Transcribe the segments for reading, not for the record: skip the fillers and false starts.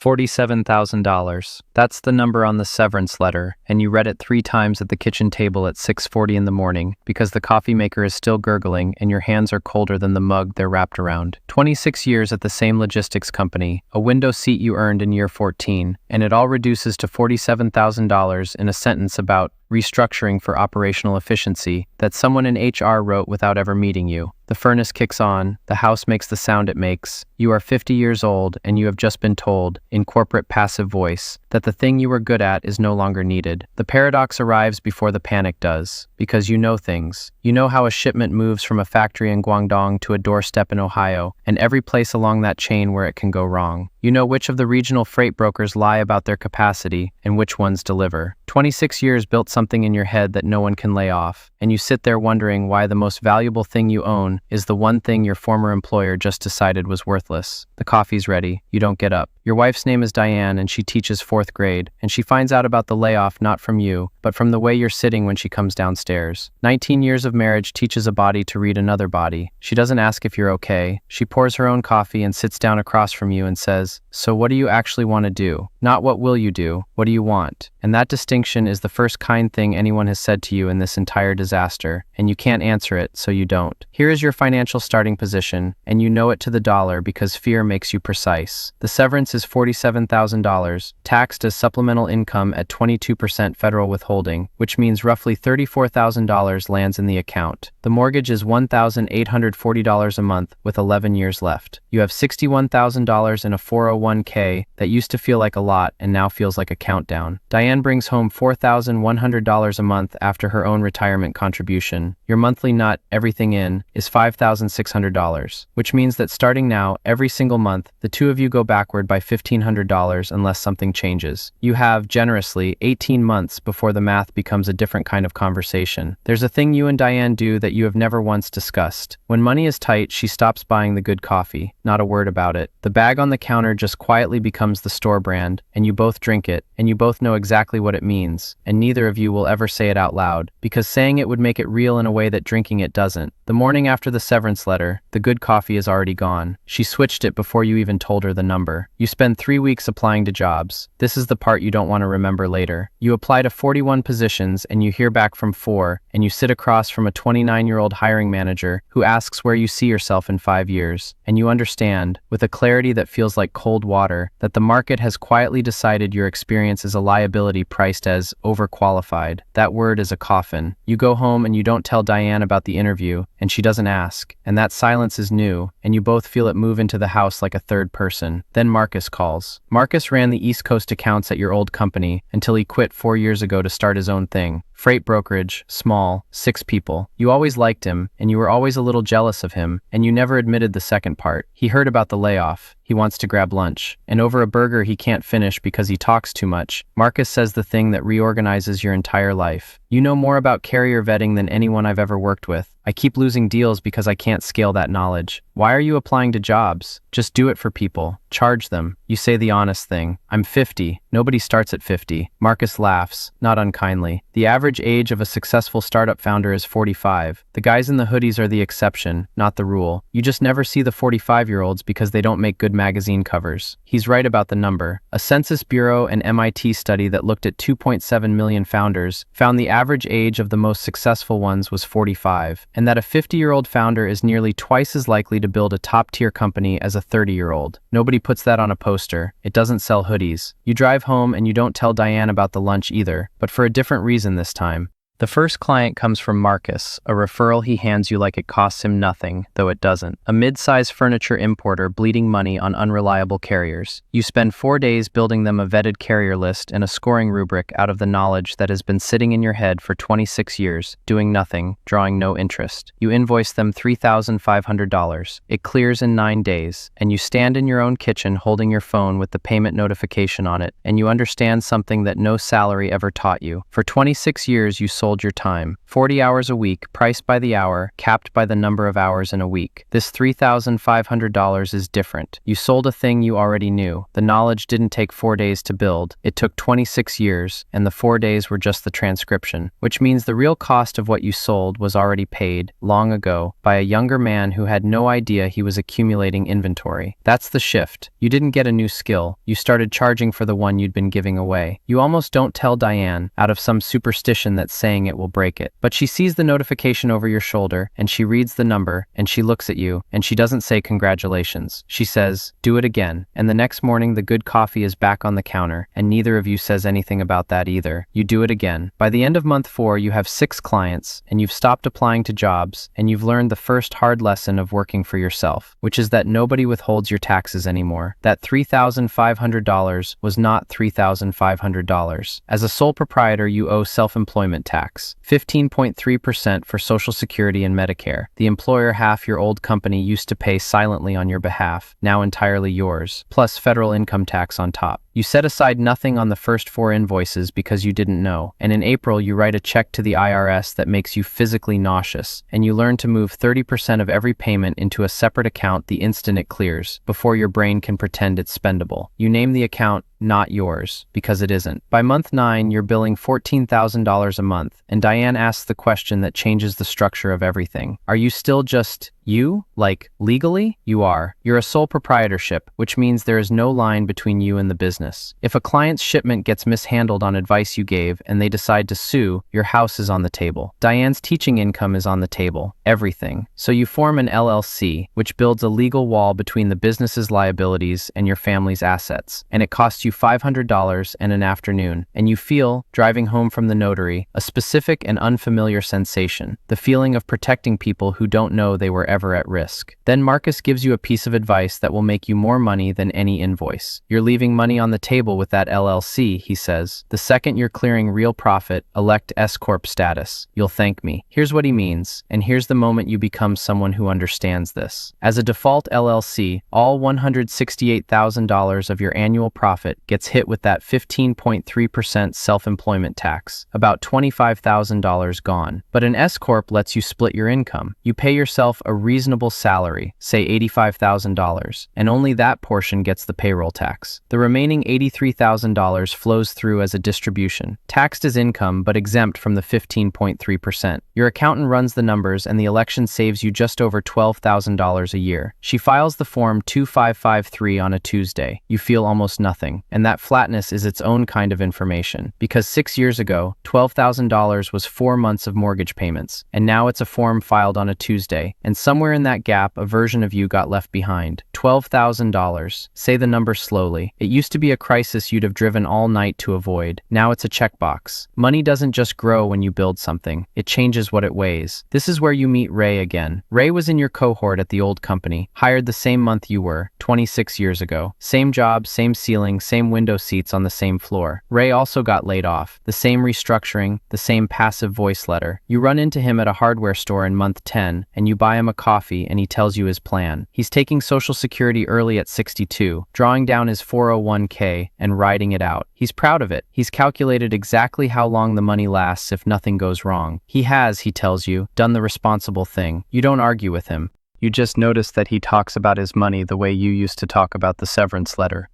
$47,000. That's the number on the severance letter, and you read it 3 times at the kitchen table at 6:40 in the morning because the coffee maker is still gurgling and your hands are colder than the mug they're wrapped around. 26 years at the same logistics company, a window seat you earned in year 14, and it all reduces to $47,000 in a sentence about restructuring for operational efficiency that someone in HR wrote without ever meeting you. The furnace kicks on, the house makes the sound it makes. You are 50 years old and you have just been told, in corporate passive voice, that the thing you were good at is no longer needed. The paradox arrives before the panic does, because you know things. You know how a shipment moves from a factory in Guangdong to a doorstep in Ohio, and every place along that chain where it can go wrong. You know which of the regional freight brokers lie about their capacity and which ones deliver. 26 years built something in your head that no one can lay off, and you sit there wondering why the most valuable thing you own is the one thing your former employer just decided was worthless. The coffee's ready. You don't get up. Your wife's name is Diane and she teaches 4th grade, and she finds out about the layoff not from you, but from the way you're sitting when she comes downstairs. 19 years of marriage teaches a body to read another body. She doesn't ask if you're okay. She pours her own coffee and sits down across from you and says, "So what do you actually want to do? Not what will you do, what do you want?" And that distinction is the first kind thing anyone has said to you in this entire disaster, and you can't answer it, so you don't. Here is your financial starting position, and you know it to the dollar because fear makes you precise. The severance is $47,000, taxed as supplemental income at 22% federal withholding, which means roughly $34,000 lands in the account. The mortgage is $1,840 a month with 11 years left. You have $61,000 in a 401k that used to feel like a lot and now feels like a countdown. Diane brings home $4,100 a month after her own retirement contribution. Your monthly nut, everything in, is $5,600, which means that starting now, every single month, the two of you go backward by $1,500 unless something changes. You have, generously, 18 months before the math becomes a different kind of conversation. There's a thing you and Diane do that you have never once discussed. When money is tight, she stops buying the good coffee. Not a word about it. The bag on the counter just quietly becomes the store brand, and you both drink it, and you both know exactly what it means, and neither of you will ever say it out loud, because saying it would make it real in a way that drinking it doesn't. The morning after the severance letter, the good coffee is already gone. She switched it before you even told her the number. You spend 3 weeks applying to jobs. This is the part you don't want to remember later. You apply to 41 positions and you hear back from 4, and you sit across from a 29-year-old hiring manager who asks where you see yourself in 5 years. And you understand, with a clarity that feels like cold water, that the market has quietly decided your experience is a liability priced as overqualified. That word is a coffin. You go home and you don't tell Diane about the interview, and she doesn't ask. And that silence is new, and you both feel it move into the house like a third person. Then Marcus calls. Marcus ran the East Coast accounts at your old company until he quit 4 years ago to start his own thing. Freight brokerage, small, 6 people. You always liked him, and you were always a little jealous of him, and you never admitted the second part. He heard about the layoff. He wants to grab lunch. And over a burger he can't finish because he talks too much, Marcus says the thing that reorganizes your entire life. You know more about carrier vetting than anyone I've ever worked with. I keep losing deals because I can't scale that knowledge. Why are you applying to jobs? Just do it for people. Charge them. You say the honest thing. I'm 50. Nobody starts at 50. Marcus laughs, not unkindly. The average age of a successful startup founder is 45. The guys in the hoodies are the exception, not the rule. You just never see the 45-year-olds because they don't make good magazine covers. He's right about the number. A Census Bureau and MIT study that looked at 2.7 million founders found the average age of the most successful ones was 45, and that a 50-year-old founder is nearly twice as likely to build a top-tier company as a 30-year-old. Nobody puts that on a poster. It doesn't sell hoodies. You drive home and you don't tell Diane about the lunch either, but for a different reason this time. The first client comes from Marcus, a referral he hands you like it costs him nothing, though it doesn't. A mid-size furniture importer bleeding money on unreliable carriers. You spend 4 days building them a vetted carrier list and a scoring rubric out of the knowledge that has been sitting in your head for 26 years, doing nothing, drawing no interest. You invoice them $3,500. It clears in 9 days, and you stand in your own kitchen holding your phone with the payment notification on it, and you understand something that no salary ever taught you. For 26 years you sold sold your time. 40 hours a week, priced by the hour, capped by the number of hours in a week. This $3,500 is different. You sold a thing you already knew. The knowledge didn't take 4 days to build. It took 26 years, and the 4 days were just the transcription, which means the real cost of what you sold was already paid, long ago, by a younger man who had no idea he was accumulating inventory. That's the shift. You didn't get a new skill. You started charging for the one you'd been giving away. You almost don't tell Diane, out of some superstition that's saying it will break it. But she sees the notification over your shoulder, and she reads the number, and she looks at you, and she doesn't say congratulations. She says, do it again. And the next morning the good coffee is back on the counter, and neither of you says anything about that either. You do it again. By the end of month 4, you have 6 clients, and you've stopped applying to jobs, and you've learned the first hard lesson of working for yourself, which is that nobody withholds your taxes anymore. That $3,500 was not $3,500. As a sole proprietor, you owe self-employment tax, 15.3% for Social Security and Medicare. The employer half your old company used to pay silently on your behalf, now entirely yours, plus federal income tax on top. You set aside nothing on the first 4 invoices because you didn't know, and in April you write a check to the IRS that makes you physically nauseous, and you learn to move 30% of every payment into a separate account the instant it clears, before your brain can pretend it's spendable. You name the account not yours, because it isn't. By month 9, you're billing $14,000 a month, and Diane asks the question that changes the structure of everything. Are you still just you? Like, legally? You are. You're a sole proprietorship, which means there is no line between you and the business. If a client's shipment gets mishandled on advice you gave and they decide to sue, your house is on the table. Diane's teaching income is on the table. Everything. So you form an LLC, which builds a legal wall between the business's liabilities and your family's assets, and it costs you $500 and an afternoon, and you feel, driving home from the notary, a specific and unfamiliar sensation, the feeling of protecting people who don't know they were ever at risk. Then Marcus gives you a piece of advice that will make you more money than any invoice. You're leaving money on the table with that LLC, he says. The second you're clearing real profit, elect S-Corp status. You'll thank me. Here's what he means, and here's the moment you become someone who understands this. As a default LLC, all $168,000 of your annual profit gets hit with that 15.3% self-employment tax, about $25,000 gone. But an S-Corp lets you split your income. You pay yourself a reasonable salary, say $85,000, and only that portion gets the payroll tax. The remaining $83,000 flows through as a distribution, taxed as income but exempt from the 15.3%. Your accountant runs the numbers and the election saves you just over $12,000 a year. She files the form 2553 on a Tuesday. You feel almost nothing, and that flatness is its own kind of information, because 6 years ago, $12,000 was 4 months of mortgage payments, and now it's a form filed on a Tuesday, and somewhere in that gap, a version of you got left behind. $12,000. Say the number slowly. It used to be a crisis you'd have driven all night to avoid. Now it's a checkbox. Money doesn't just grow when you build something. It changes what it weighs. This is where you meet Ray again. Ray was in your cohort at the old company, hired the same month you were, 26 years ago. Same job, same ceiling, same window seats on the same floor. Ray also got laid off. The same restructuring, the same passive voice letter. You run into him at a hardware store in month 10, and you buy him a coffee and he tells you his plan. He's taking Social Security early at 62, drawing down his 401k and riding it out. He's proud of it. He's calculated exactly how long the money lasts if nothing goes wrong. He has, he tells you, done the responsible thing. You don't argue with him. You just notice that he talks about his money the way you used to talk about the severance letter,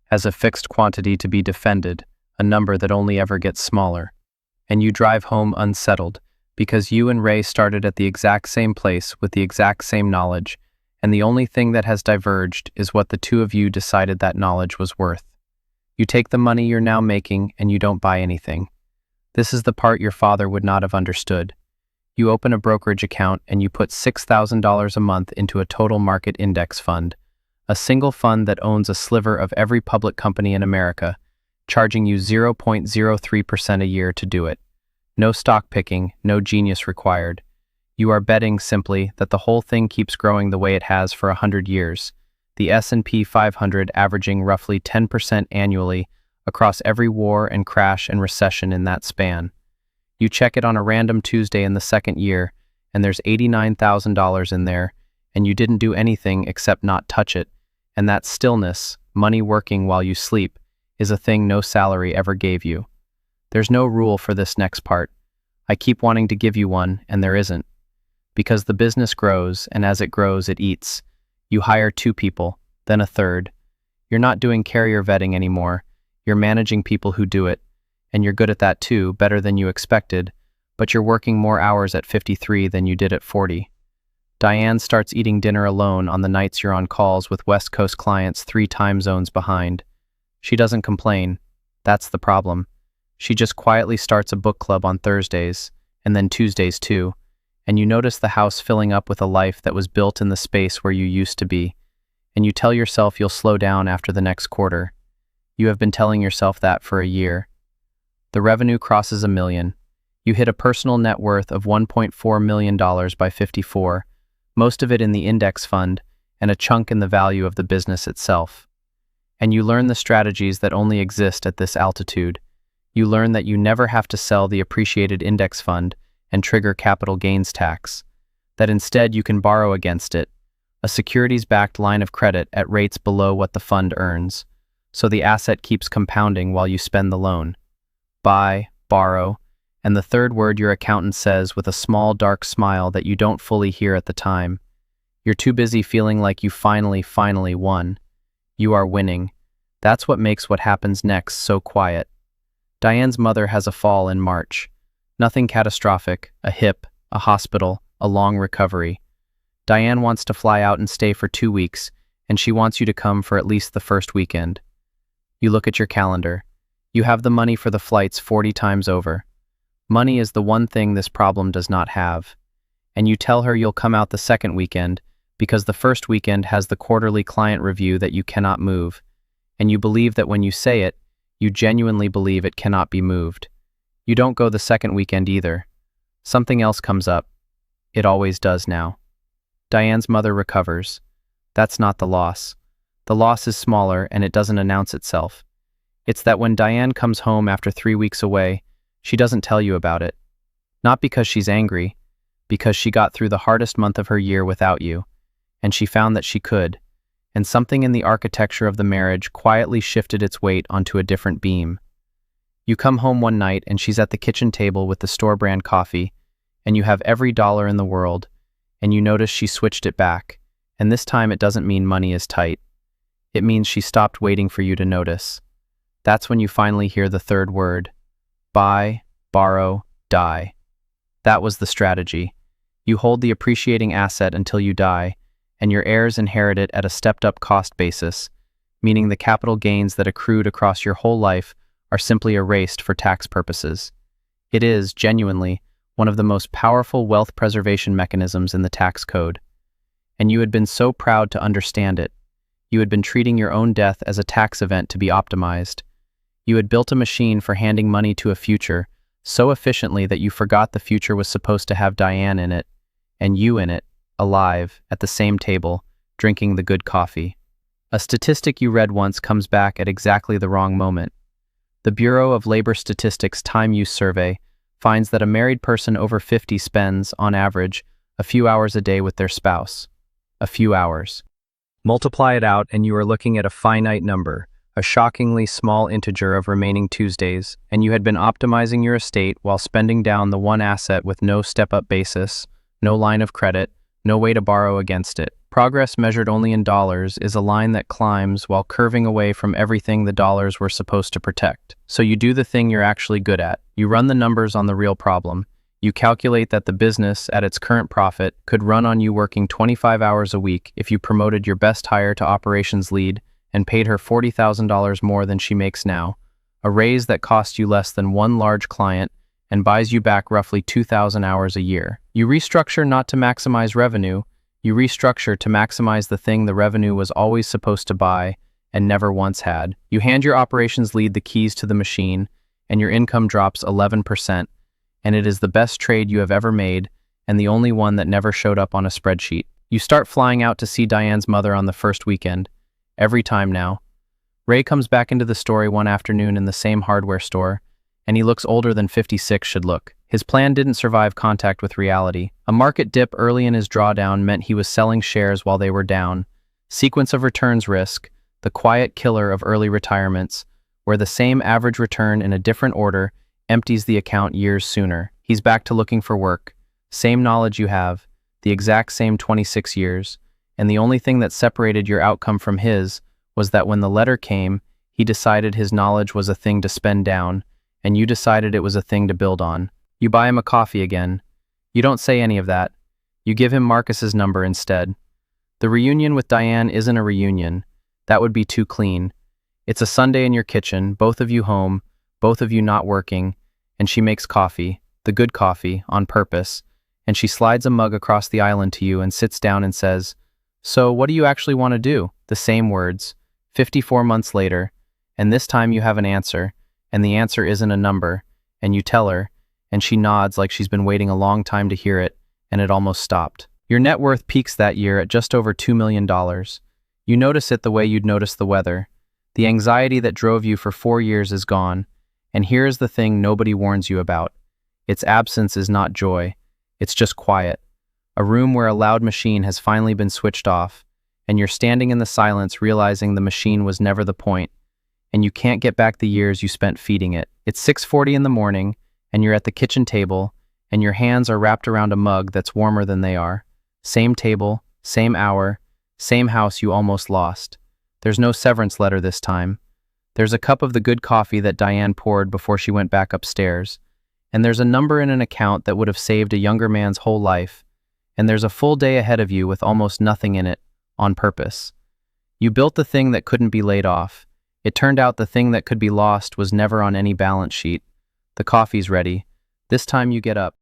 as a fixed quantity to be defended, a number that only ever gets smaller. And you drive home unsettled, because you and Ray started at the exact same place with the exact same knowledge, and the only thing that has diverged is what the two of you decided that knowledge was worth. You take the money you're now making and you don't buy anything. This is the part your father would not have understood. You open a brokerage account and you put $6,000 a month into a total market index fund, a single fund that owns a sliver of every public company in America, charging you 0.03% a year to do it. No stock picking, no genius required. You are betting simply that the whole thing keeps growing the way it has for 100 years, the S&P 500 averaging roughly 10% annually across every war and crash and recession in that span. You check it on a random Tuesday in the second year, and there's $89,000 in there, and you didn't do anything except not touch it, and that stillness, money working while you sleep, is a thing no salary ever gave you. There's no rule for this next part. I keep wanting to give you one, and there isn't. Because the business grows, and as it grows, it eats. You hire 2 people, then a third. You're not doing carrier vetting anymore. You're managing people who do it, and you're good at that too, better than you expected, but you're working more hours at 53 than you did at 40. Diane starts eating dinner alone on the nights you're on calls with West Coast clients 3 time zones behind. She doesn't complain. That's the problem. She just quietly starts a book club on Thursdays, and then Tuesdays too, and you notice the house filling up with a life that was built in the space where you used to be, and you tell yourself you'll slow down after the next quarter. You have been telling yourself that for a year. The revenue crosses $1 million. You hit a personal net worth of $1.4 million by 54, most of it in the index fund, and a chunk in the value of the business itself. And you learn the strategies that only exist at this altitude. You learn that you never have to sell the appreciated index fund and trigger capital gains tax, that instead you can borrow against it, a securities-backed line of credit at rates below what the fund earns, so the asset keeps compounding while you spend the loan. Buy, borrow, and the third word your accountant says with a small dark smile that you don't fully hear at the time. You're too busy feeling like you finally won. You are winning. That's what makes what happens next so quiet. Diane's mother has a fall in March. Nothing catastrophic, a hip, a hospital, a long recovery. Diane wants to fly out and stay for 2 weeks, and she wants you to come for at least the first weekend. You look at your calendar. You have the money for the flights 40 times over. Money is the one thing this problem does not have. And you tell her you'll come out the second weekend because the first weekend has the quarterly client review that you cannot move. And you believe that when you say it, you genuinely believe it cannot be moved. You don't go the second weekend either. Something else comes up. It always does now. Diane's mother recovers. That's not the loss. The loss is smaller and it doesn't announce itself. It's that when Diane comes home after 3 weeks away, she doesn't tell you about it. Not because she's angry, because she got through the hardest month of her year without you, and she found that she could, and something in the architecture of the marriage quietly shifted its weight onto a different beam. You come home one night and she's at the kitchen table with the store-brand coffee, and you have every dollar in the world, and you notice she switched it back, and this time it doesn't mean money is tight. It means she stopped waiting for you to notice. That's when you finally hear the third word. Buy, borrow, die. That was the strategy. You hold the appreciating asset until you die, and your heirs inherit it at a stepped-up cost basis, meaning the capital gains that accrued across your whole life are simply erased for tax purposes. It is, genuinely, one of the most powerful wealth preservation mechanisms in the tax code. And you had been so proud to understand it. You had been treating your own death as a tax event to be optimized. You had built a machine for handing money to a future so efficiently that you forgot the future was supposed to have Diane in it, and you in it, alive, at the same table, drinking the good coffee. A statistic you read once comes back at exactly the wrong moment. The Bureau of Labor Statistics Time Use Survey finds that a married person over 50 spends, on average, a few hours a day with their spouse. A few hours. Multiply it out and you are looking at a finite number, a shockingly small integer of remaining Tuesdays, and you had been optimizing your estate while spending down the one asset with no step-up basis, no line of credit, no way to borrow against it. Progress measured only in dollars is a line that climbs while curving away from everything the dollars were supposed to protect. So you do the thing you're actually good at. You run the numbers on the real problem. You calculate that the business, at its current profit, could run on you working 25 hours a week if you promoted your best hire to operations lead and paid her $40,000 more than she makes now, a raise that costs you less than one large client and buys you back roughly 2,000 hours a year. You restructure not to maximize revenue, you restructure to maximize the thing the revenue was always supposed to buy and never once had. You hand your operations lead the keys to the machine, and your income drops 11%, and it is the best trade you have ever made and the only one that never showed up on a spreadsheet. You start flying out to see Diane's mother on the first weekend. Every time now. Ray comes back into the story one afternoon in the same hardware store, and he looks older than 56 should look. His plan didn't survive contact with reality. A market dip early in his drawdown meant he was selling shares while they were down. Sequence of returns risk, the quiet killer of early retirements, where the same average return in a different order empties the account years sooner. He's back to looking for work. Same knowledge you have, the exact same 26 years, and the only thing that separated your outcome from his was that when the letter came, he decided his knowledge was a thing to spend down, and you decided it was a thing to build on. You buy him a coffee again. You don't say any of that. You give him Marcus's number instead. The reunion with Diane isn't a reunion. That would be too clean. It's a Sunday in your kitchen, both of you home, both of you not working, and she makes coffee, the good coffee, on purpose, and she slides a mug across the island to you and sits down and says, "So what do you actually want to do?" The same words, 54 months later, and this time you have an answer, and the answer isn't a number, and you tell her, and she nods like she's been waiting a long time to hear it, and it almost stopped. Your net worth peaks that year at just over $2 million. You notice it the way you'd notice the weather. The anxiety that drove you for 4 years is gone, and here is the thing nobody warns you about. Its absence is not joy. It's just quiet. A room where a loud machine has finally been switched off, and you're standing in the silence realizing the machine was never the point, and you can't get back the years you spent feeding it. It's 6:40 in the morning, and you're at the kitchen table, and your hands are wrapped around a mug that's warmer than they are. Same table, same hour, same house you almost lost. There's no severance letter this time. There's a cup of the good coffee that Diane poured before she went back upstairs. And there's a number in an account that would have saved a younger man's whole life. And there's a full day ahead of you with almost nothing in it, on purpose. You built the thing that couldn't be laid off. It turned out the thing that could be lost was never on any balance sheet. The coffee's ready. This time you get up.